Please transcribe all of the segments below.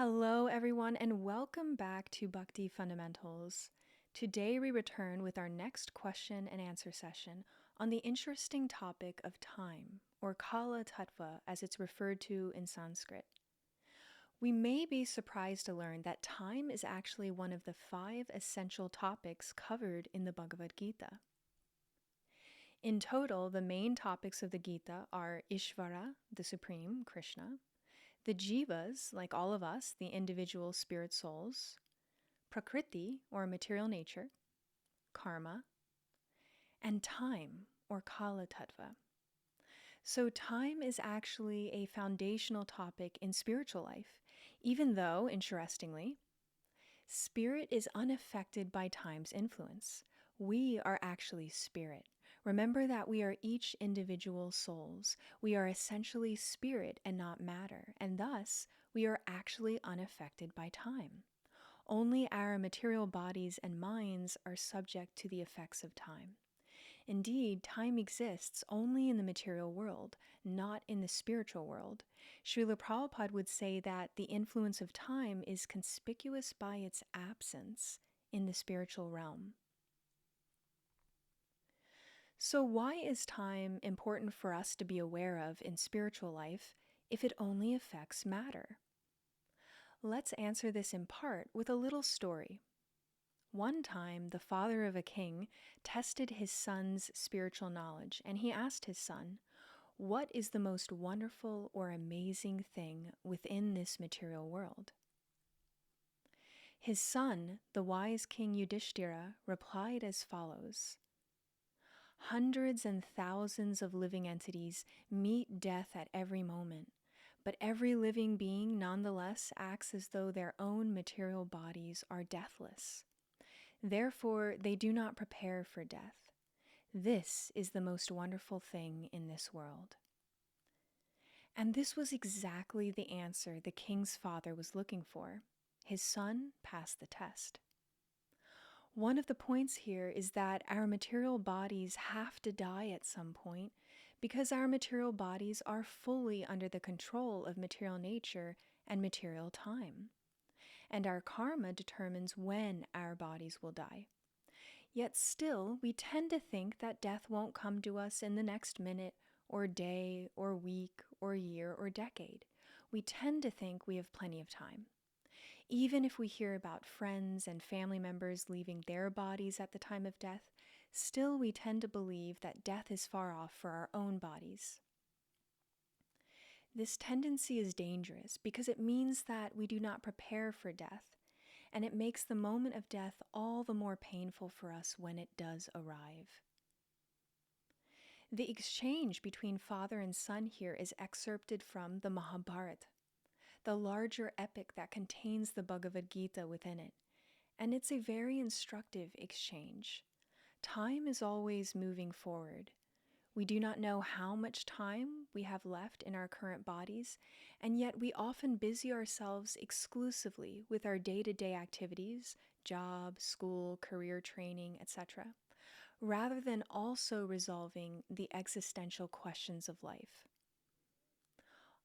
Hello, everyone, and welcome back to Bhakti Fundamentals. Today, we return with our next question and answer session on the interesting topic of time, or Kala Tattva, as it's referred to in Sanskrit. We may be surprised to learn that time is actually one of the 5 essential topics covered in the Bhagavad-gita. In total, the main topics of the Gita are Ishvara, the Supreme, Krishna, the jivas, like all of us, the individual spirit souls, prakriti, or material nature, karma, and time, or kala tattva. So time is actually a foundational topic in spiritual life, even though, interestingly, spirit is unaffected by time's influence. We are actually spirit. Remember that we are each individual souls. We are essentially spirit and not matter, and thus we are actually unaffected by time. Only our material bodies and minds are subject to the effects of time. Indeed, time exists only in the material world, not in the spiritual world. Srila Prabhupada would say that the influence of time is conspicuous by its absence in the spiritual realm. So why is time important for us to be aware of in spiritual life if it only affects matter? Let's answer this in part with a little story. One time, the father of a king tested his son's spiritual knowledge, and he asked his son, "What is the most wonderful or amazing thing within this material world?" His son, the wise King Yudhishthira, replied as follows: "Hundreds and thousands of living entities meet death at every moment, but every living being nonetheless acts as though their own material bodies are deathless. Therefore, they do not prepare for death. This is the most wonderful thing in this world." And this was exactly the answer the king's father was looking for. His son passed the test. One of the points here is that our material bodies have to die at some point because our material bodies are fully under the control of material nature and material time. And our karma determines when our bodies will die. Yet still, we tend to think that death won't come to us in the next minute or day or week or year or decade. We tend to think we have plenty of time. Even if we hear about friends and family members leaving their bodies at the time of death, still we tend to believe that death is far off for our own bodies. This tendency is dangerous because it means that we do not prepare for death, and it makes the moment of death all the more painful for us when it does arrive. The exchange between father and son here is excerpted from the Mahabharata, the larger epic that contains the Bhagavad-gita within it, and it's a very instructive exchange. Time is always moving forward. We do not know how much time we have left in our current bodies, and yet we often busy ourselves exclusively with our day-to-day activities, job, school, career training, etc., rather than also resolving the existential questions of life.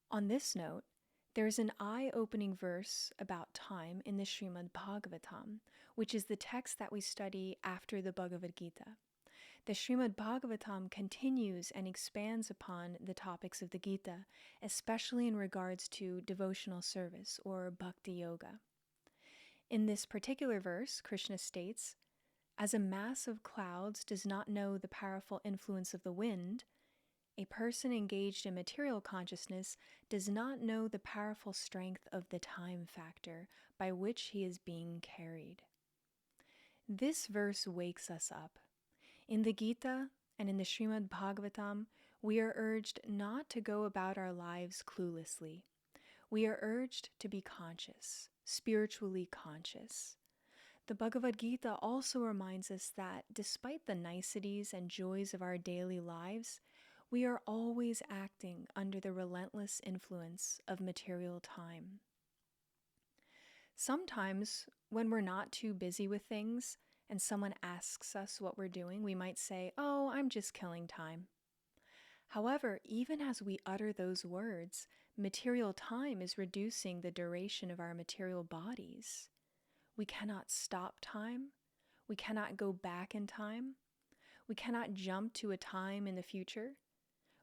On this note, there's an eye-opening verse about time in the Srimad Bhagavatam, which is the text that we study after the Bhagavad-gita. The Srimad Bhagavatam continues and expands upon the topics of the Gita, especially in regards to devotional service or Bhakti Yoga. In this particular verse, Krishna states, "As a mass of clouds does not know the powerful influence of the wind, a person engaged in material consciousness does not know the powerful strength of the time factor by which he is being carried." This verse wakes us up. In the Gita and in the Srimad Bhagavatam, we are urged not to go about our lives cluelessly. We are urged to be conscious, spiritually conscious. The Bhagavad-gita also reminds us that despite the niceties and joys of our daily lives, we are always acting under the relentless influence of material time. Sometimes, when we're not too busy with things and someone asks us what we're doing, we might say, "Oh, I'm just killing time." However, even as we utter those words, material time is reducing the duration of our material bodies. We cannot stop time. We cannot go back in time. We cannot jump to a time in the future.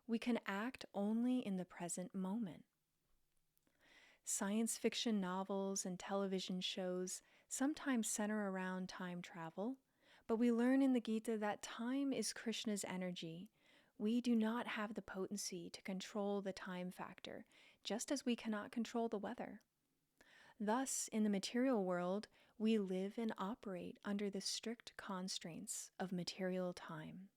We can act only in the present moment. Science fiction novels and television shows sometimes center around time travel, but we learn in the Gita that time is Krishna's energy. We do not have the potency to control the time factor, just as we cannot control the weather. Thus, in the material world, we live and operate under the strict constraints of material time.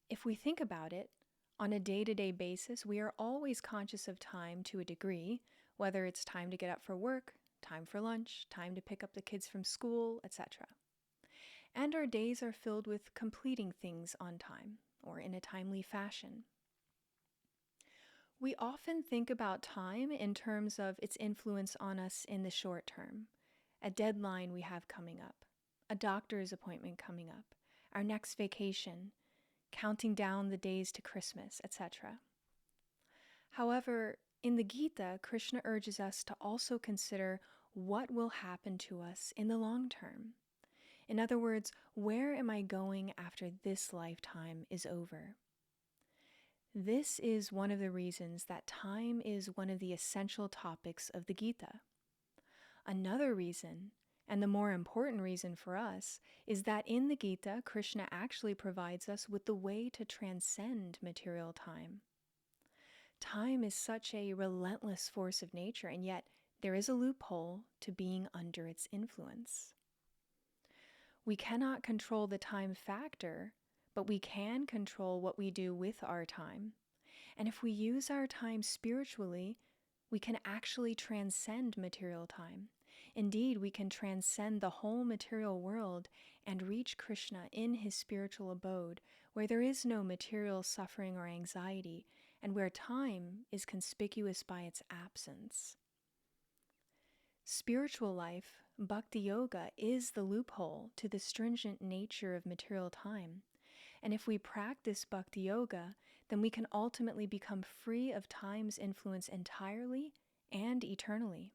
If we think about it, on a day-to-day basis, we are always conscious of time to a degree, whether it's time to get up for work, time for lunch, time to pick up the kids from school, etc. And our days are filled with completing things on time or in a timely fashion. We often think about time in terms of its influence on us in the short term, a deadline we have coming up, a doctor's appointment coming up, our next vacation, counting down the days to Christmas, etc. However, in the Gita, Krishna urges us to also consider what will happen to us in the long term. In other words, where am I going after this lifetime is over? This is one of the reasons that time is one of the essential topics of the Gita. Another reason, and the more important reason for us, is that in the Gita, Krishna actually provides us with the way to transcend material time. Time is such a relentless force of nature, and yet there is a loophole to being under its influence. We cannot control the time factor, but we can control what we do with our time. And if we use our time spiritually, we can actually transcend material time. Indeed, we can transcend the whole material world and reach Krishna in his spiritual abode, where there is no material suffering or anxiety, and where time is conspicuous by its absence. Spiritual life, Bhakti Yoga, is the loophole to the stringent nature of material time. And if we practice Bhakti Yoga, then we can ultimately become free of time's influence entirely and eternally.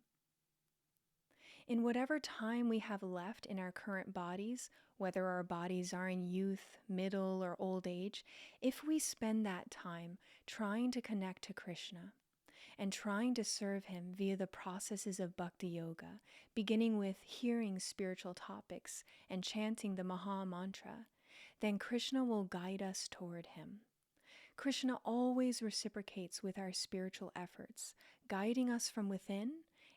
In whatever time we have left in our current bodies, whether our bodies are in youth, middle, or old age, if we spend that time trying to connect to Krishna and trying to serve him via the processes of Bhakti Yoga, beginning with hearing spiritual topics and chanting the Maha Mantra, then Krishna will guide us toward him. Krishna always reciprocates with our spiritual efforts, guiding us from within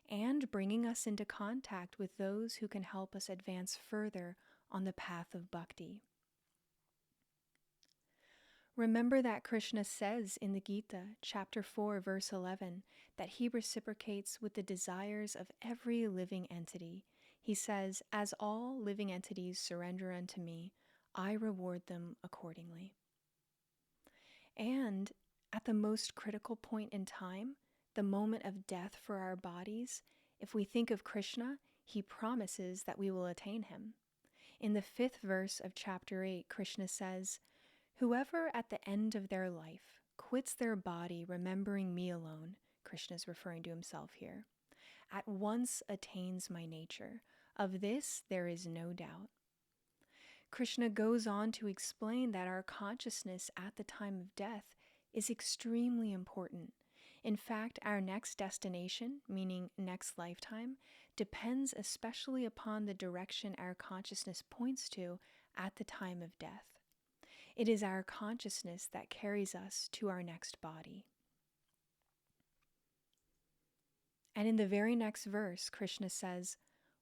and bringing us into contact with those who can help us advance further on the path of bhakti. Remember that Krishna says in the Gita, chapter 4, verse 11, that he reciprocates with the desires of every living entity. He says, "As all living entities surrender unto me, I reward them accordingly." And at the most critical point in time, the moment of death for our bodies, if we think of Krishna, he promises that we will attain him. In the 5th verse of chapter 8, Krishna says, "Whoever at the end of their life quits their body remembering me alone," Krishna is referring to himself here, "at once attains my nature. Of this there is no doubt." Krishna goes on to explain that our consciousness at the time of death is extremely important. In fact, our next destination, meaning next lifetime, depends especially upon the direction our consciousness points to at the time of death. It is our consciousness that carries us to our next body. And in the very next verse, Krishna says,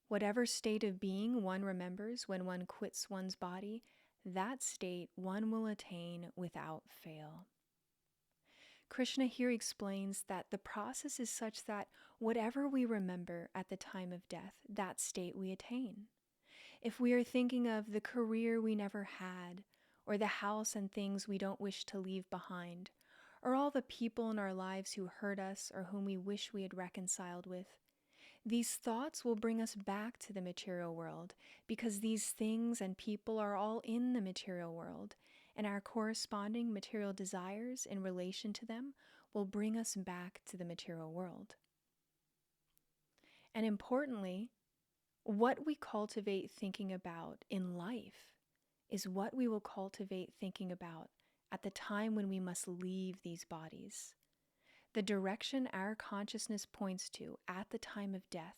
"Whatever state of being one remembers when one quits one's body, that state one will attain without fail." Krishna here explains that the process is such that whatever we remember at the time of death, that state we attain. If we are thinking of the career we never had, or the house and things we don't wish to leave behind, or all the people in our lives who hurt us or whom we wish we had reconciled with, these thoughts will bring us back to the material world, because these things and people are all in the material world, and our corresponding material desires in relation to them will bring us back to the material world. And importantly, what we cultivate thinking about in life is what we will cultivate thinking about at the time when we must leave these bodies. The direction our consciousness points to at the time of death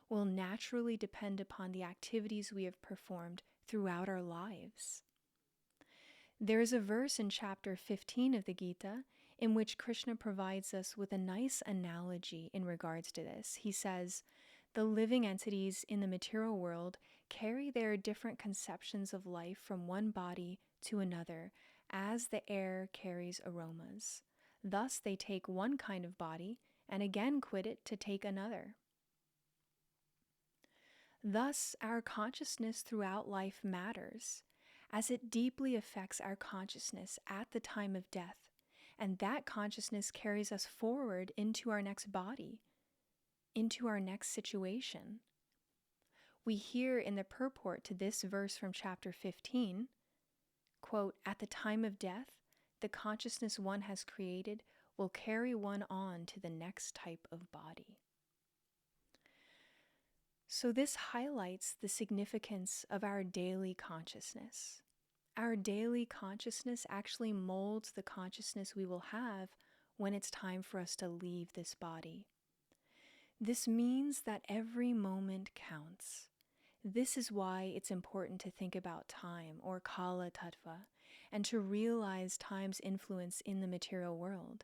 will naturally depend upon the activities we have performed throughout our lives. There is a verse in chapter 15 of the Gita in which Krishna provides us with a nice analogy in regards to this. He says, the living entities in the material world carry their different conceptions of life from one body to another, as the air carries aromas. Thus they take one kind of body and again quit it to take another. Thus, our consciousness throughout life matters, as it deeply affects our consciousness at the time of death, and that consciousness carries us forward into our next body, into our next situation. We hear in the purport to this verse from chapter 15, quote, "At the time of death, the consciousness one has created will carry one on to the next type of body." So this highlights the significance of our daily consciousness. Our daily consciousness actually molds the consciousness we will have when it's time for us to leave this body. This means that every moment counts. This is why it's important to think about time, or kala tattva, and to realize time's influence in the material world.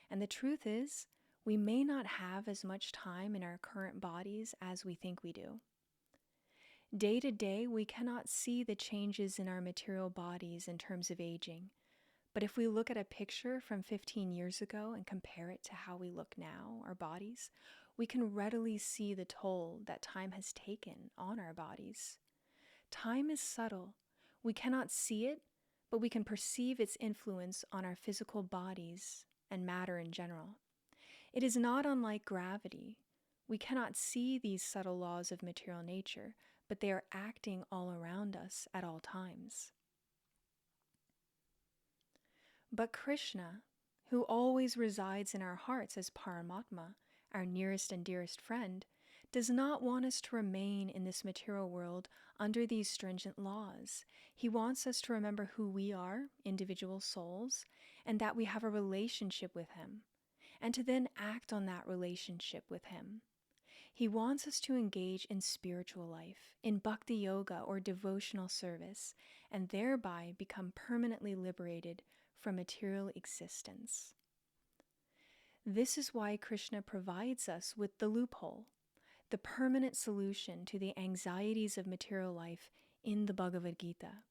And the truth is, we may not have as much time in our current bodies as we think we do. Day to day, we cannot see the changes in our material bodies in terms of aging. But if we look at a picture from 15 years ago and compare it to how we look now, our bodies, we can readily see the toll that time has taken on our bodies. Time is subtle. We cannot see it, but we can perceive its influence on our physical bodies and matter in general. It is not unlike gravity. We cannot see these subtle laws of material nature, but they are acting all around us at all times. But Krishna, who always resides in our hearts as Paramatma, our nearest and dearest friend, does not want us to remain in this material world under these stringent laws. He wants us to remember who we are, individual souls, and that we have a relationship with Him, and to then act on that relationship with Him. He wants us to engage in spiritual life, in Bhakti yoga or devotional service, and thereby become permanently liberated from material existence. This is why Krishna provides us with the loophole, the permanent solution to the anxieties of material life in the Bhagavad-gita.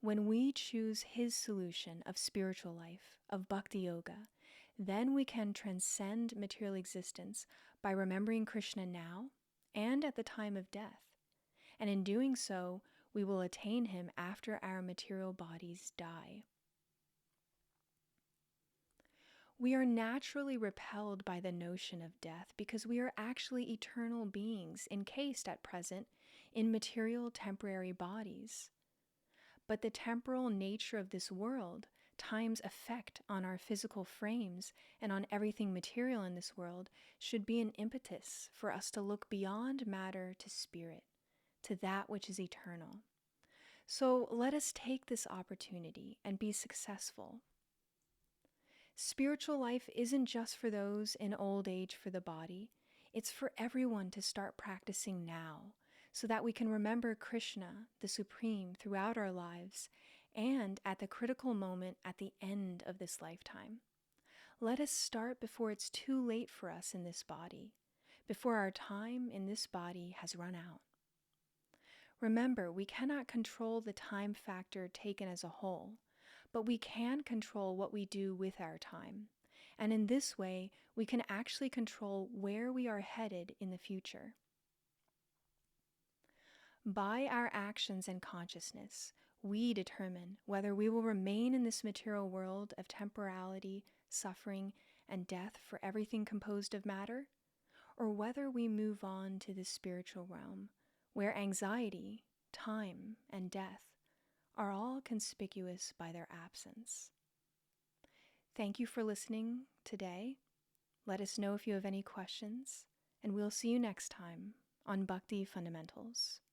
When we choose his solution of spiritual life, of Bhakti yoga, then we can transcend material existence by remembering Krishna now and at the time of death. And in doing so, we will attain him after our material bodies die. We are naturally repelled by the notion of death because we are actually eternal beings encased at present in material temporary bodies. But the temporal nature of this world, time's effect on our physical frames and on everything material in this world, should be an impetus for us to look beyond matter to spirit, to that which is eternal. So let us take this opportunity and be successful. Spiritual life isn't just for those in old age for the body. It's for everyone to start practicing now, so that we can remember Krishna, the Supreme, throughout our lives, and at the critical moment at the end of this lifetime. Let us start before it's too late for us in this body, before our time in this body has run out. Remember, we cannot control the time factor taken as a whole, but we can control what we do with our time. And in this way, we can actually control where we are headed in the future. By our actions and consciousness, we determine whether we will remain in this material world of temporality, suffering, and death for everything composed of matter, or whether we move on to the spiritual realm, where anxiety, time, and death are all conspicuous by their absence. Thank you for listening today. Let us know if you have any questions, and we'll see you next time on Bhakti Fundamentals.